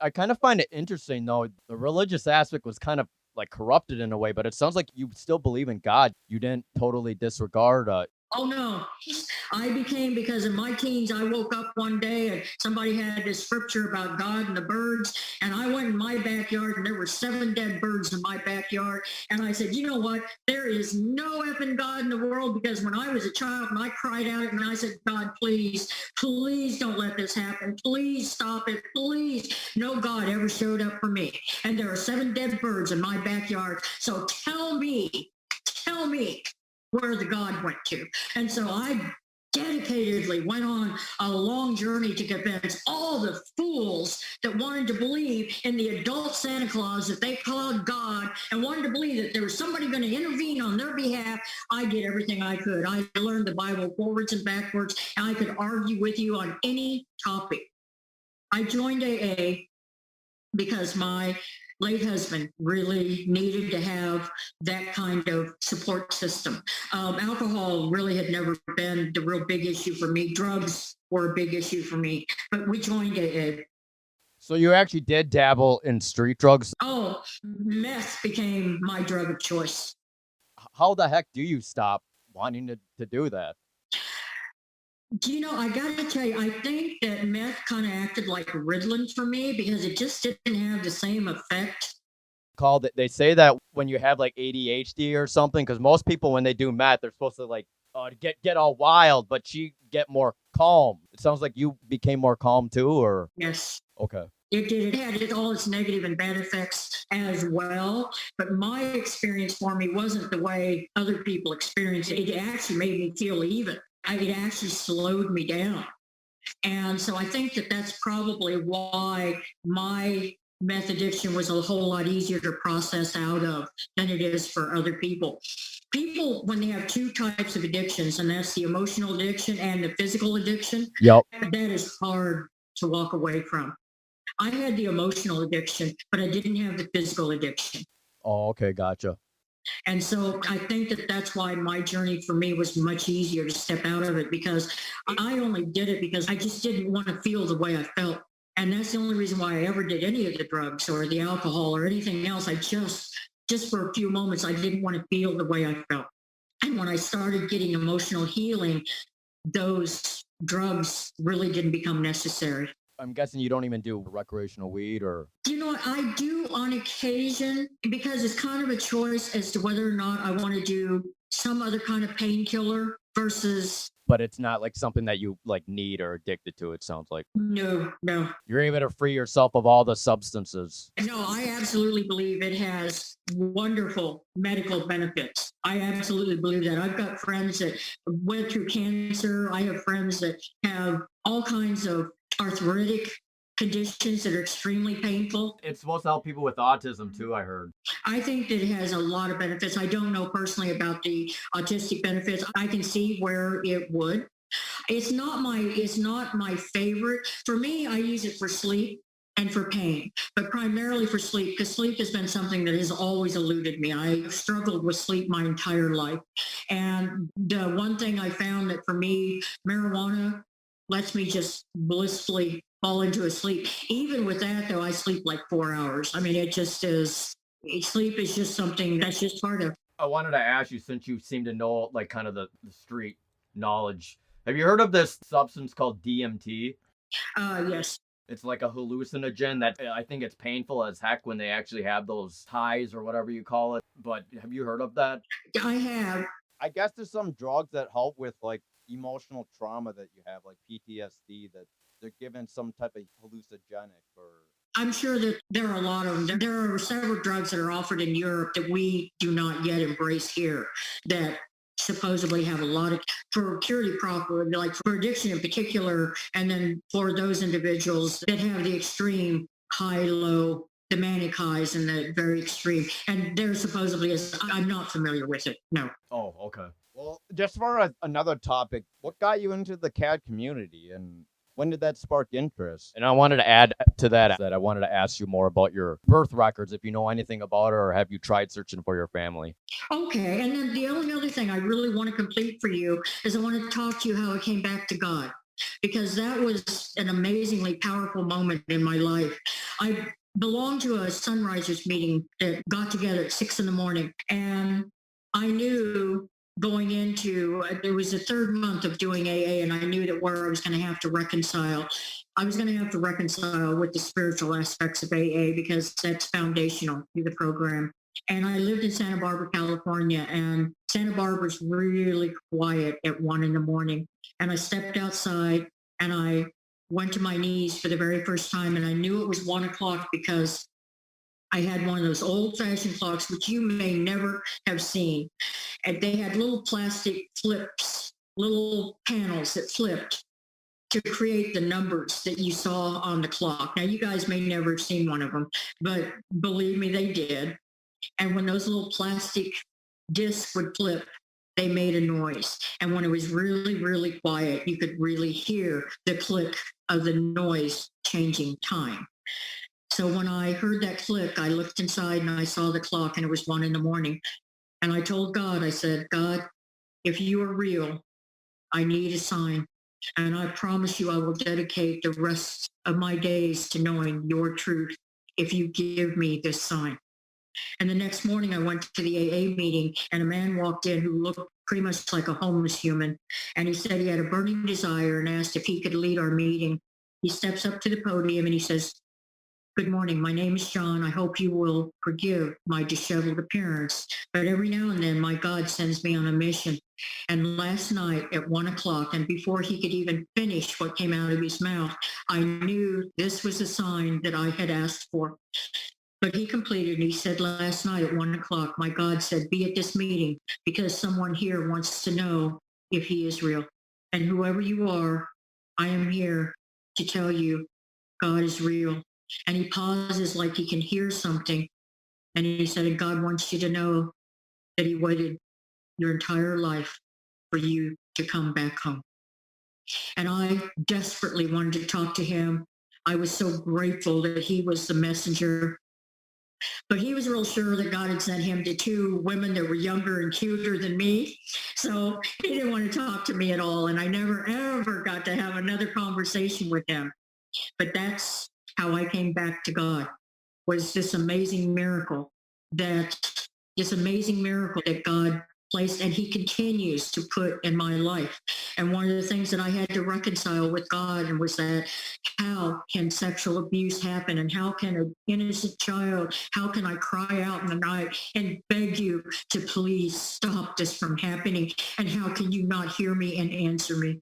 I kind of find it interesting, though. The religious aspect was kind of like corrupted in a way, but it sounds like you still believe in God. You didn't totally disregard Oh no, I became, because in my teens, I woke up one day and somebody had this scripture about God and the birds. And I went in my backyard and there were 7 dead birds in my backyard. And I said, you know what? There is no effing God in the world, because when I was a child and I cried out and I said, God, please, please don't let this happen. Please stop it. Please. No God ever showed up for me. And there are 7 dead birds in my backyard. So tell me where the God went to. And so I dedicatedly went on a long journey to convince all the fools that wanted to believe in the adult Santa Claus that they called God, and wanted to believe that there was somebody going to intervene on their behalf. I did everything I could. I learned the Bible forwards and backwards, and I could argue with you on any topic. I joined AA because my late husband really needed to have that kind of support system. Alcohol really had never been the real big issue for me. Drugs were a big issue for me, but we joined a So you actually did dabble in street drugs. oh, meth became my drug of choice. How the heck do you stop wanting to do that? Do you know, I got to tell you, I think that meth kind of acted like Ritalin for me because it just didn't have the same effect. Called it. They say that when you have like ADHD or something, because most people when they do meth, they're supposed to like get all wild, but you get more calm. It sounds like you became more calm too, or Yes. okay. It did. It had all its negative and bad effects as well. But my experience for me wasn't the way other people experience it. It actually made me feel even. It actually slowed me down. And so I think that that's probably why my meth addiction was a whole lot easier to process out of than it is for other people. People, when they have two types of addictions, and that's the emotional addiction and the physical addiction, Yep. that is hard to walk away from. I had the emotional addiction, but I didn't have the physical addiction. Oh, okay, gotcha. And so I think that that's why my journey for me was much easier to step out of it, because I only did it because I just didn't want to feel the way I felt. And that's the only reason why I ever did any of the drugs or the alcohol or anything else. I just for a few moments, I didn't want to feel the way I felt. And when I started getting emotional healing, those drugs really didn't become necessary. I'm guessing you don't even do recreational weed or. You know, I do on occasion because it's kind of a choice as to whether or not I want to do some other kind of painkiller versus But it's not like something that you like need or addicted to. It sounds like no. you're able to free yourself of all the substances. No, I absolutely believe it has wonderful medical benefits. I absolutely believe that. I've got friends that went through cancer. I have friends that have all kinds of arthritic conditions that are extremely painful. It's supposed to help people with autism too, I heard. I think that it has a lot of benefits. I don't know personally about the autistic benefits. I can see where it would. It's not my favorite. For me, I use it for sleep and for pain, but primarily for sleep, because sleep has been something that has always eluded me. I've struggled with sleep my entire life. And the one thing I found that for me, marijuana lets me just blissfully fall into a sleep. Even with that, though, I sleep like 4 hours. I mean, it just is, sleep is just something that's just part of. I wanted to ask you, since you seem to know like kind of the street knowledge, have you heard of this substance called DMT? Yes. It's like a hallucinogen that I think it's painful as heck when they actually have those highs or whatever you call it. But have you heard of that? I have. I guess there's some drugs that help with like emotional trauma that you have, like PTSD, that they're given some type of hallucinogenic or. I'm sure that there are a lot of them. There are several drugs that are offered in Europe that we do not yet embrace here that supposedly have a lot of, for curative property, like for addiction in particular, and then for those individuals that have the extreme high, low, the manic highs and the very extreme. And there supposedly is, I'm not familiar with it. No. Oh, okay. Well, just for another topic, what got you into the CAD community and when did that spark interest? And I wanted to add to that I wanted to ask you more about your birth records, if you know anything about it, or have you tried searching for your family? Okay. And then the only other thing I really want to complete for you is I want to talk to you how I came back to God, because that was an amazingly powerful moment in my life. I belonged to a sunrisers meeting that got together at 6 a.m. And I knew going into, it was the third month of doing AA, and I knew that where I was going to have to reconcile. I was going to have to reconcile with the spiritual aspects of AA because that's foundational to the program. And I lived in Santa Barbara, California, and Santa Barbara's really quiet at 1 a.m. And I stepped outside and I went to my knees for the very first time, and I knew it was 1 o'clock because I had one of those old-fashioned clocks, which you may never have seen. And they had little plastic flips, little panels that flipped to create the numbers that you saw on the clock. Now, you guys may never have seen one of them, but believe me, they did. And when those little plastic discs would flip, they made a noise. And when it was really, really quiet, you could really hear the click of the noise changing time. So when I heard that click, I looked inside and I saw the clock and it was 1 a.m. And I told God, I said, God, if you are real, I need a sign. And I promise you, I will dedicate the rest of my days to knowing your truth if you give me this sign. And the next morning, I went to the AA meeting, and a man walked in who looked pretty much like a homeless human. And he said he had a burning desire and asked if he could lead our meeting. He steps up to the podium and he says, "Good morning. My name is John. I hope you will forgive my disheveled appearance. But every now and then, my God sends me on a mission." And last night at 1 o'clock, and before he could even finish what came out of his mouth, I knew this was a sign that I had asked for. But he completed, and he said last night at 1 o'clock, my God said, "Be at this meeting because someone here wants to know if he is real. And whoever you are, I am here to tell you God is real." And he pauses like he can hear something. And he said, "And God wants you to know that he waited your entire life for you to come back home." And I desperately wanted to talk to him. I was so grateful that he was the messenger. But he was real sure that God had sent him to two women that were younger and cuter than me. So he didn't want to talk to me at all. And I never, ever got to have another conversation with him. But that's how I came back to God, was this amazing miracle that God placed and he continues to put in my life. And one of the things that I had to reconcile with God was that how can sexual abuse happen, and how can an innocent child, how can I cry out in the night and beg you to please stop this from happening, and how can you not hear me and answer me?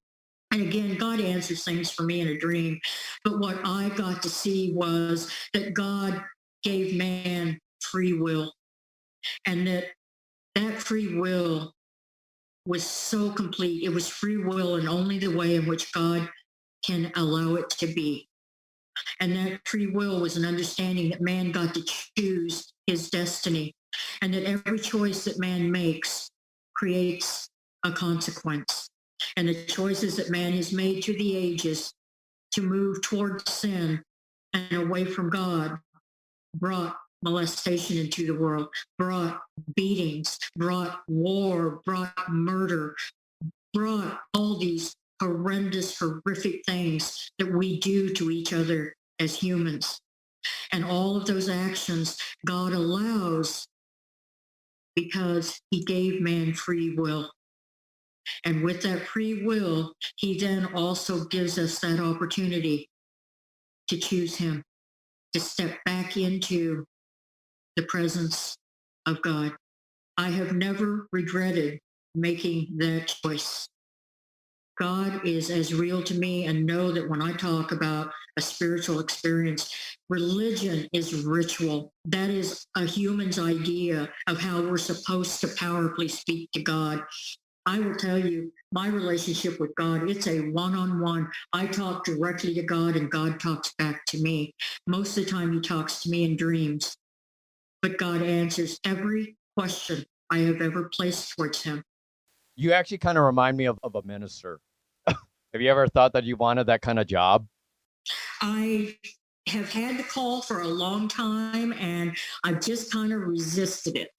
And again, God answers things for me in a dream. But what I got to see was that God gave man free will, and that free will was so complete. It was free will in only the way in which God can allow it to be. And that free will was an understanding that man got to choose his destiny, and that every choice that man makes creates a consequence. And the choices that man has made through the ages to move towards sin and away from God brought molestation into the world, brought beatings, brought war, brought murder, brought all these horrendous, horrific things that we do to each other as humans. And all of those actions God allows because he gave man free will. And with that free will, he then also gives us that opportunity to choose him, to step back into the presence of God. I have never regretted making that choice. God is as real to me, and know that when I talk about a spiritual experience, religion is ritual. That is a human's idea of how we're supposed to powerfully speak to God. I will tell you, my relationship with God, it's a one-on-one. I talk directly to God and God talks back to me. Most of the time he talks to me in dreams, but God answers every question I have ever placed towards him. You actually kind of remind me of a minister. Have you ever thought that you wanted that kind of job? I have had the call for a long time and I've just kind of resisted it.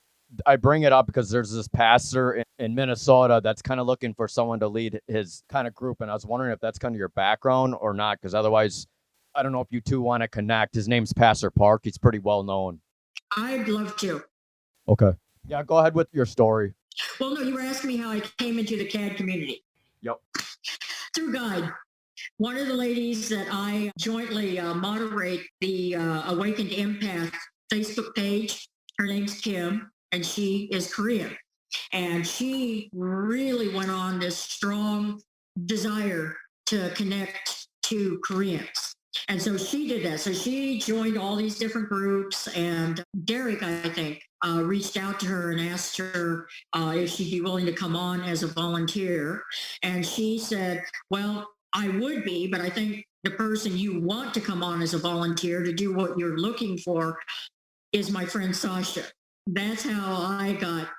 I bring it up because there's this pastor in Minnesota that's kind of looking for someone to lead his kind of group. And I was wondering if that's kind of your background or not, because otherwise, I don't know if you two want to connect. His name's Pastor Park. He's pretty well known. I'd love to. Okay. Yeah, go ahead with your story. Well, no, you were asking me how I came into the CAD community. Yep. Through Gide. One of the ladies that I jointly moderate the Awakened Empath Facebook page, her name's Kim, and she is Korean. And she really went on this strong desire to connect to Koreans. And so she did that. So she joined all these different groups, and Derek, I think, reached out to her and asked her if she'd be willing to come on as a volunteer. And she said, well, I would be, but I think the person you want to come on as a volunteer to do what you're looking for is my friend Sasha. That's how I got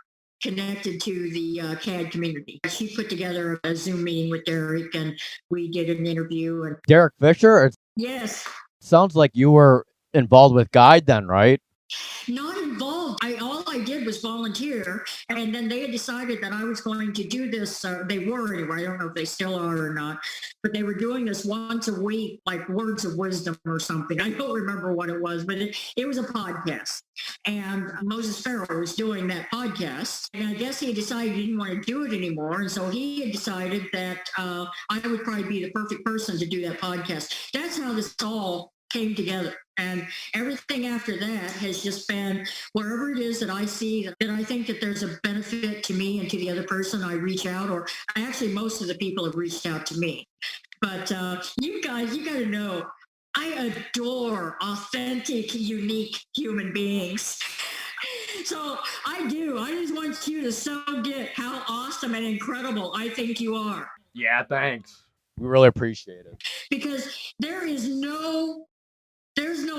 connected to the CAD community. She put together a Zoom meeting with Derek, and we did an interview. And Derek Fisher? Yes. Sounds like you were involved with Gide then, right? Not involved. All I did was volunteer, and then they had decided that I was going to do this. They were anyway. I don't know if they still are or not, but they were doing this once a week, like Words of Wisdom or something. I don't remember what it was, but it was a podcast. And Moses Farrell was doing that podcast, and I guess he decided he didn't want to do it anymore, and so he had decided that I would probably be the perfect person to do that podcast. That's how this all came together. And everything after that has just been wherever it is that I see that I think that there's a benefit to me and to the other person, I reach out, or actually most of the people have reached out to me. But you guys, you got to know, I adore authentic, unique human beings. So I do. I just want you to so get how awesome and incredible I think you are. Yeah, thanks. We really appreciate it. Because there's no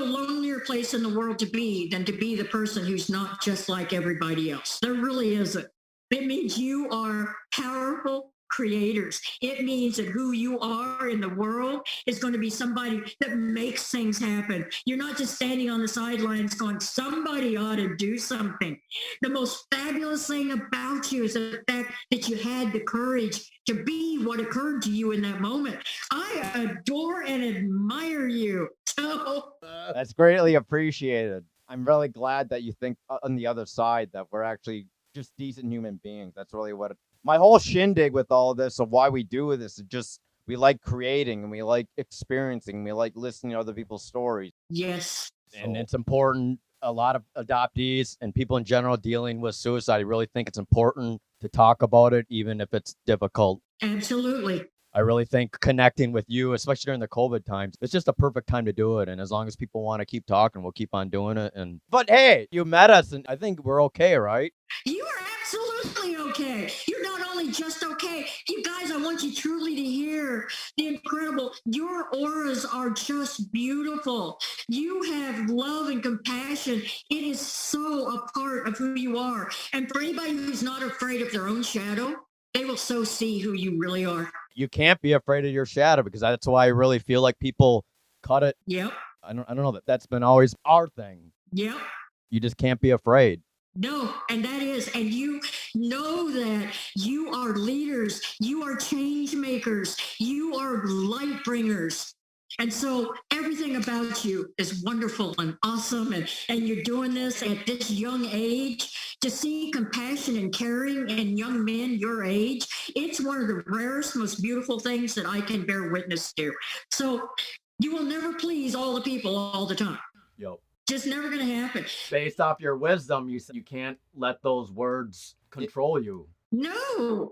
lonelier place in the world to be than to be the person who's not just like everybody else. There really isn't. It means you are powerful creators. It means that who you are in the world is going to be somebody that makes things happen. You're not just standing on the sidelines going, somebody ought to do something. The most fabulous thing about you is the fact that you had the courage to be what occurred to you in that moment. I adore and admire you. So That's greatly appreciated. I'm really glad that you think on the other side that we're actually just decent human beings. That's really what my whole shindig with all of this of why we do this is just we like creating and we like experiencing and we like listening to other people's stories. yes. And it's important. A lot of adoptees and people in general dealing with suicide, I really think it's important to talk about it, even if it's difficult. Absolutely. I really think connecting with you, especially during the COVID times, it's just a perfect time to do it. And as long as people want to keep talking, we'll keep on doing it. But hey, you met us, and I think we're okay, right? You are absolutely okay. You're not only just okay. You guys, I want you truly to hear the incredible. Your auras are just beautiful. You have love and compassion. It is so a part of who you are. And for anybody who's not afraid of their own shadow, they will so see who you really are. You can't be afraid of your shadow because that's why I really feel like people cut it. Yep. I don't know that's been always our thing. Yep. You just can't be afraid. No, and that is, and you know that you are leaders, you are change makers, you are light bringers. And so everything about you is wonderful and awesome. And you're doing this at this young age. To see compassion and caring in young men your age, it's one of the rarest, most beautiful things that I can bear witness to. So you will never please all the people all the time. Yo. Just never going to happen. Based off your wisdom, you said you can't let those words control you. No.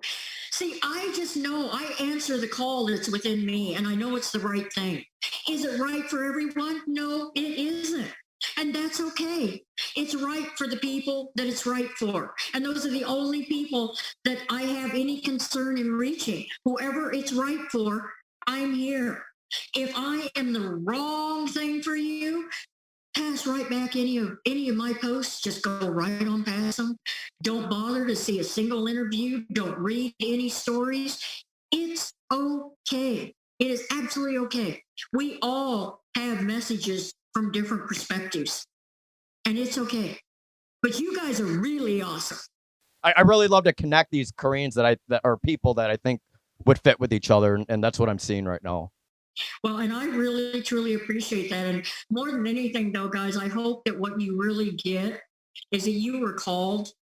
See, I just know I answer the call that's within me, and I know it's the right thing. Is it right for everyone? No, it isn't. And that's okay. It's right for the people that it's right for. And those are the only people that I have any concern in reaching. Whoever it's right for, I'm here. If I am the wrong thing for you, pass right back any of my posts. Just go right on past them. Don't bother to see a single interview. Don't read any stories. It's okay. It is absolutely okay. We all have messages from different perspectives, and it's okay. But you guys are really awesome. I really love to connect these Koreans that are people that I think would fit with each other, and that's what I'm seeing right now. Well, and I really, truly appreciate that. And more than anything, though, guys, I hope that what you really get is that you were called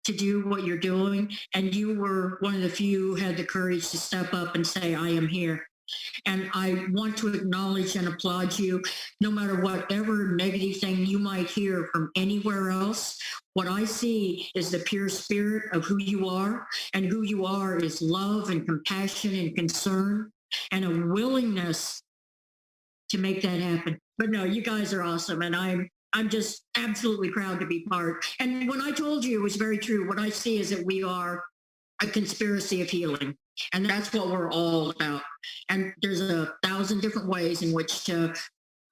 to do what you're doing, and you were one of the few who had the courage to step up and say, I am here. And I want to acknowledge and applaud you, no matter whatever negative thing you might hear from anywhere else. What I see is the pure spirit of who you are, and who you are is love and compassion and concern and a willingness to make that happen. But no, you guys are awesome, and I'm just absolutely proud to be part. And when I told you, it was very true. What I see is that we are a conspiracy of healing, and that's what we're all about. And there's 1,000 different ways in which to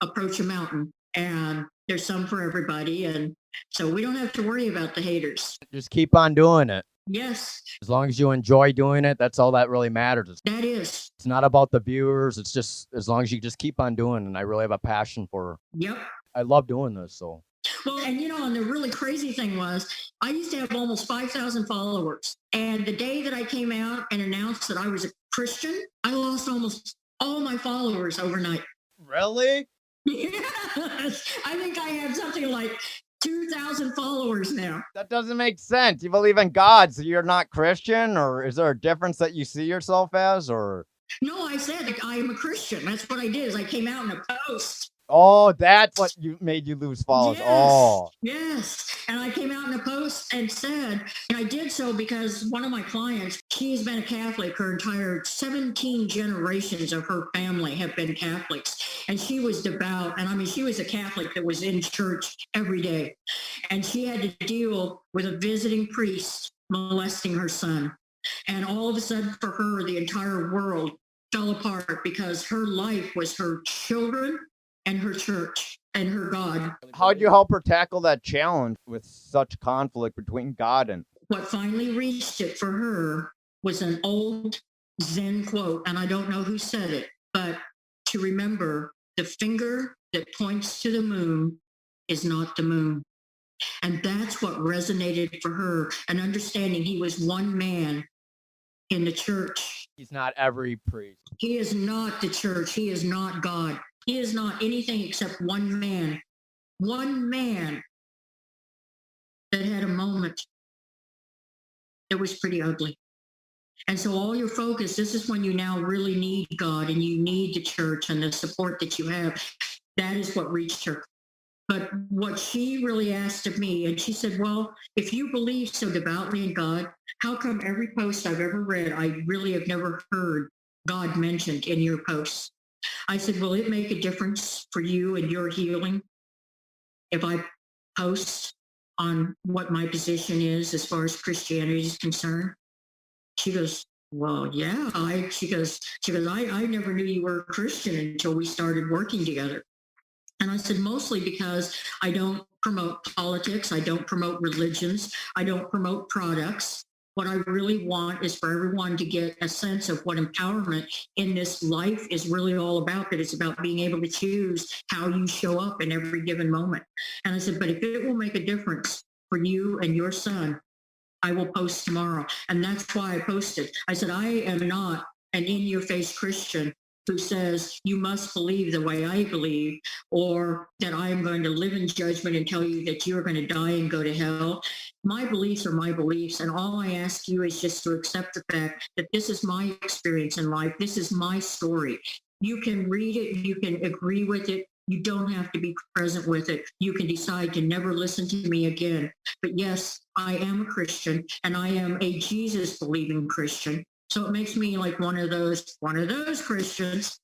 approach a mountain, and there's some for everybody. And so we don't have to worry about the haters. Just keep on doing it. Yes. As long as you enjoy doing it, that's all that really matters. That is. It's not about the viewers. It's just as long as you just keep on doing it. And I really have a passion for Yep. I love doing this. So Well, and and the really crazy thing was, I used to have almost 5,000 followers. And the day that I came out and announced that I was a Christian, I lost almost all my followers overnight. really, Yes. I think I have something like 2,000 followers now. That doesn't make sense. You believe in God, so you're not Christian, or is there a difference that you see yourself as, or? No, I said that I am a Christian. That's what I did. Is I came out in a post. Oh, that's what made you lose followers. Yes, Oh, yes. And I came out in a post and said, and I did so because one of my clients, she's been a Catholic. Her entire 17 generations of her family have been Catholics. And she was devout. And I mean, she was a Catholic that was in church every day. And she had to deal with a visiting priest molesting her son. And all of a sudden for her, the entire world fell apart because her life was her children and her church and her God. how'd you help her tackle that challenge with such conflict between God and? What finally reached it for her was an old Zen quote, and I don't know who said it, but to remember the finger that points to the moon is not the moon. And that's what resonated for her, an understanding he was one man in the church. he's not every priest. He is not the church. He is not God. He is not anything except one man that had a moment that was pretty ugly. And so all your focus, this is when you now really need God and you need the church and the support that you have. That is what reached her. But what she really asked of me, and she said, well, if you believe so devoutly in God, how come every post I've ever read, I really have never heard God mentioned in your posts? I said, will it make a difference for you and your healing if I post on what my position is as far as Christianity is concerned? She goes, well, yeah. She goes, I never knew you were a Christian until we started working together. And I said, mostly because I don't promote politics. I don't promote religions. I don't promote products. What I really want is for everyone to get a sense of what empowerment in this life is really all about, that it's about being able to choose how you show up in every given moment. And I said, but if it will make a difference for you and your son, I will post tomorrow. And that's why I posted. I said, I am not an in-your-face Christian who says you must believe the way I believe, or that I am going to live in judgment and tell you that you're going to die and go to hell. My beliefs are my beliefs, and all I ask you is just to accept the fact that this is my experience in life. This is my story. You can read it, you can agree with it. You don't have to be present with it. You can decide to never listen to me again. But yes, I am a Christian, and I am a Jesus-believing Christian. So it makes me like one of those Christians.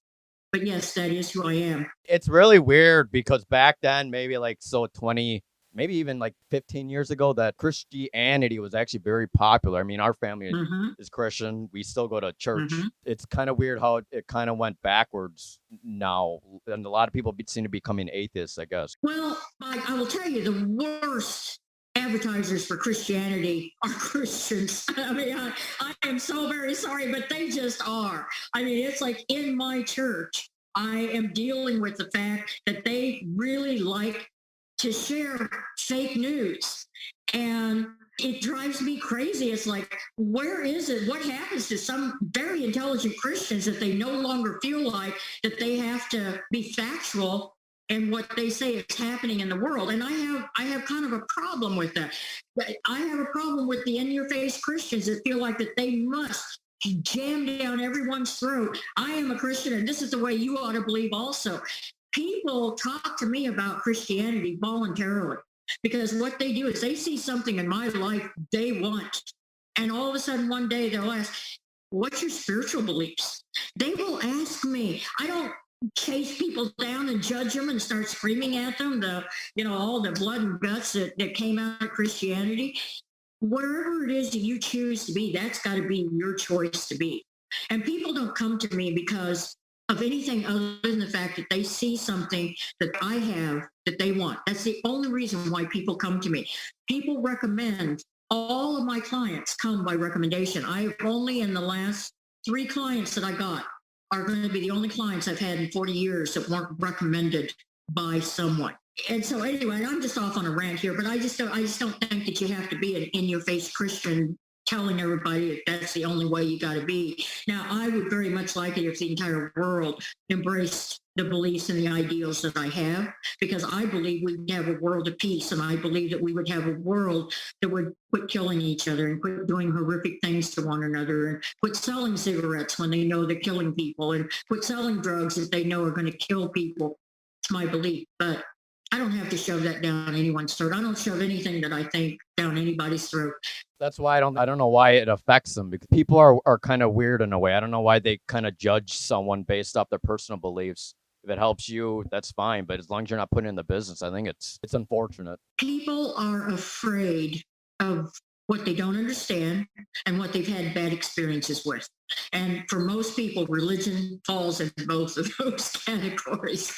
But yes, that is who I am. It's really weird because back then, maybe like 20, maybe even like 15 years ago, that Christianity was actually very popular. I mean, our family is Christian. We still go to church. It's kind of weird how it kind of went backwards now. And a lot of people seem to be becoming atheists, I guess. Well, I will tell you, the worst advertisers for Christianity are Christians. I mean, I am so very sorry, but they just are. I mean, it's like in my church, I am dealing with the fact that they really like to share fake news. And it drives me crazy. It's like, where is it? What happens to some very intelligent Christians that they no longer feel like that they have to be factual and what they say is happening in the world? And I have kind of a problem with that. I have a problem with the in-your-face Christians that feel like that they must jam down everyone's throat. I am a Christian, and this is the way you ought to believe also. People talk to me about Christianity voluntarily, because what they do is they see something in my life they want. And all of a sudden one day they'll ask, what's your spiritual beliefs? They will ask me. I don't chase people down and judge them and start screaming at them, all the blood and guts that came out of Christianity. Wherever it is that you choose to be, that's got to be your choice to be. And people don't come to me because of anything other than the fact that they see something that I have that they want. That's the only reason why people come to me. People recommend. All of my clients come by recommendation. I've only in the last 3 clients that I got are going to be the only clients I've had in 40 years that weren't recommended by someone. And so anyway, I'm just off on a rant here, but I just don't think that you have to be an in-your-face Christian telling everybody that that's the only way you got to be. Now, I would very much like it if the entire world embraced the beliefs and the ideals that I have, because I believe we'd have a world of peace, and I believe that we would have a world that would quit killing each other and quit doing horrific things to one another and quit selling cigarettes when they know they're killing people and quit selling drugs that they know are going to kill people. It's my belief, but I don't have to shove that down anyone's throat. I don't shove anything that I think down anybody's throat. That's why I don't know why it affects them, because people are kind of weird in a way. I don't know why they kind of judge someone based off their personal beliefs. If it helps you, that's fine. But as long as you're not putting in the business, I think it's unfortunate. People are afraid of what they don't understand and what they've had bad experiences with. And for most people, religion falls in both of those categories.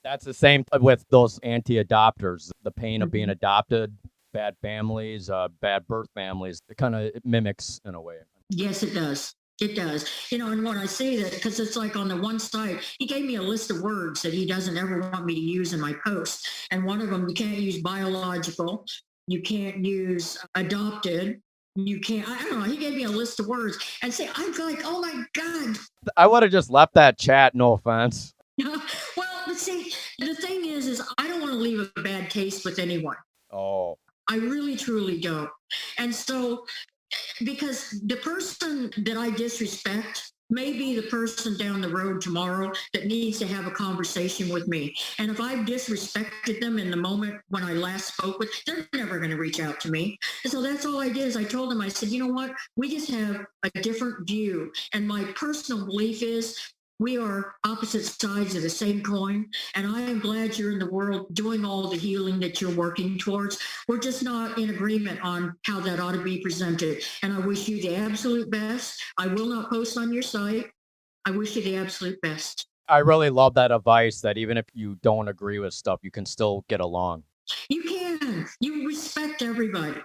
That's the same with those anti-adopters. The pain of being adopted, bad families, bad birth families. It kind of mimics in a way. Yes, it does. It does. And when I say that, because it's like on the one side, he gave me a list of words that he doesn't ever want me to use in my posts. And one of them, you can't use biological, you can't use adopted, you can't, I don't know, he gave me a list of words and say, I'm like, oh my God. I would have just left that chat, no offense. Well, see, the thing is I don't want to leave a bad taste with anyone. Oh. I really, truly don't. And so, because the person that I disrespect may be the person down the road tomorrow that needs to have a conversation with me. And if I've disrespected them in the moment when I last spoke with, they're never going to reach out to me. And so that's all I did is I told them, I said, you know what? We just have a different view. And my personal belief is we are opposite sides of the same coin. And I am glad you're in the world doing all the healing that you're working towards. We're just not in agreement on how that ought to be presented. And I wish you the absolute best. I will not post on your site. I wish you the absolute best. I really love that advice that even if you don't agree with stuff, you can still get along. You can. You respect everybody.